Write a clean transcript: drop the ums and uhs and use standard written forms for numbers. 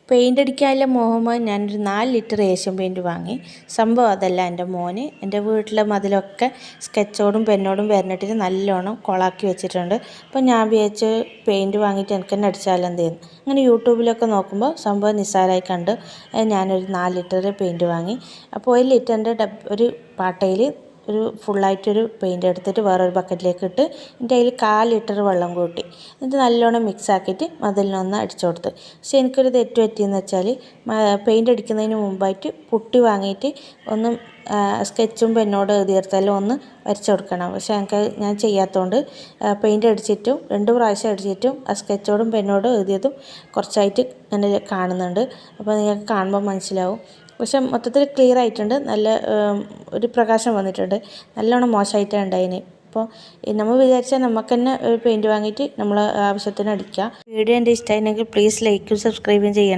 Paint അടിക്കാനുള്ള മോഹമായി ഞാനൊരു 4 ലിറ്റർ ഏഷ്യൻ പെയിൻറ്റ് വാങ്ങി. സംഭവം അതല്ല, എൻ്റെ മോന് എൻ്റെ വീട്ടിലെ മതിലൊക്കെ സ്കെച്ചോടും പെന്നോടും വരഞ്ഞിട്ട് നല്ലോണം കൊളാക്കി വെച്ചിട്ടുണ്ട്. അപ്പോൾ ഞാൻ വിചാരിച്ച് പെയിൻറ്റ് വാങ്ങിയിട്ട് എനിക്ക് തന്നെ അടിച്ചാലെന്ത് ചെയ്യുന്നു. അങ്ങനെ യൂട്യൂബിലൊക്കെ നോക്കുമ്പോൾ സംഭവം നിസ്സാരമായി കണ്ട് ഞാനൊരു 4 ലിറ്റർ പെയിൻറ്റ് വാങ്ങി. അപ്പോൾ 1 ലിറ്ററിൻ്റെ ഒരു പാട്ടയിൽ ഒരു ഫുള്ളായിട്ടൊരു പെയിൻ്റ് എടുത്തിട്ട് വേറൊരു ബക്കറ്റിലേക്ക് ഇട്ട് എൻ്റെ അതിൽ 1/4 ലിറ്റർ വെള്ളം കൂട്ടി എന്നിട്ട് നല്ലോണം മിക്സ് ആക്കിയിട്ട് മതിലിനൊന്ന് അടിച്ചു കൊടുത്ത്. പക്ഷേ എനിക്കൊരു തെറ്റ് പറ്റിയെന്ന് വെച്ചാൽ പെയിൻ്റ് അടിക്കുന്നതിന് മുമ്പായിട്ട് പുട്ടി വാങ്ങിയിട്ട് ഒന്ന് സ്കെച്ചും പെന്നോട് എഴുതിയെടുത്താലും ഒന്ന് വരച്ചു കൊടുക്കണം. പക്ഷേ ഞാൻ ചെയ്യാത്തതുകൊണ്ട് പെയിൻ്റ് അടിച്ചിട്ടും 2 പ്രാവശ്യം അടിച്ചിട്ടും ആ സ്കെച്ചോടും പെന്നോടും എഴുതിയതും കുറച്ചായിട്ട് അങ്ങനെ കാണുന്നുണ്ട്. അപ്പോൾ നിങ്ങൾക്ക് കാണുമ്പോൾ മനസ്സിലാവും. പക്ഷെ മൊത്തത്തിൽ ക്ലിയർ ആയിട്ടുണ്ട്, നല്ല ഒരു പ്രകാശം വന്നിട്ടുണ്ട്. നല്ലോണം മോശമായിട്ടാണ് ഉണ്ടായിന്. അപ്പോൾ നമ്മൾ വിചാരിച്ചാൽ നമുക്ക് തന്നെ ഒരു പെയിൻറ്റ് വാങ്ങിയിട്ട് നമ്മൾ ആവശ്യത്തിന് അടിക്കാം. വീഡിയോ എൻ്റെ ഇഷ്ടമായിരുന്നെങ്കിൽ പ്ലീസ് ലൈക്കും സബ്സ്ക്രൈബും ചെയ്യണം.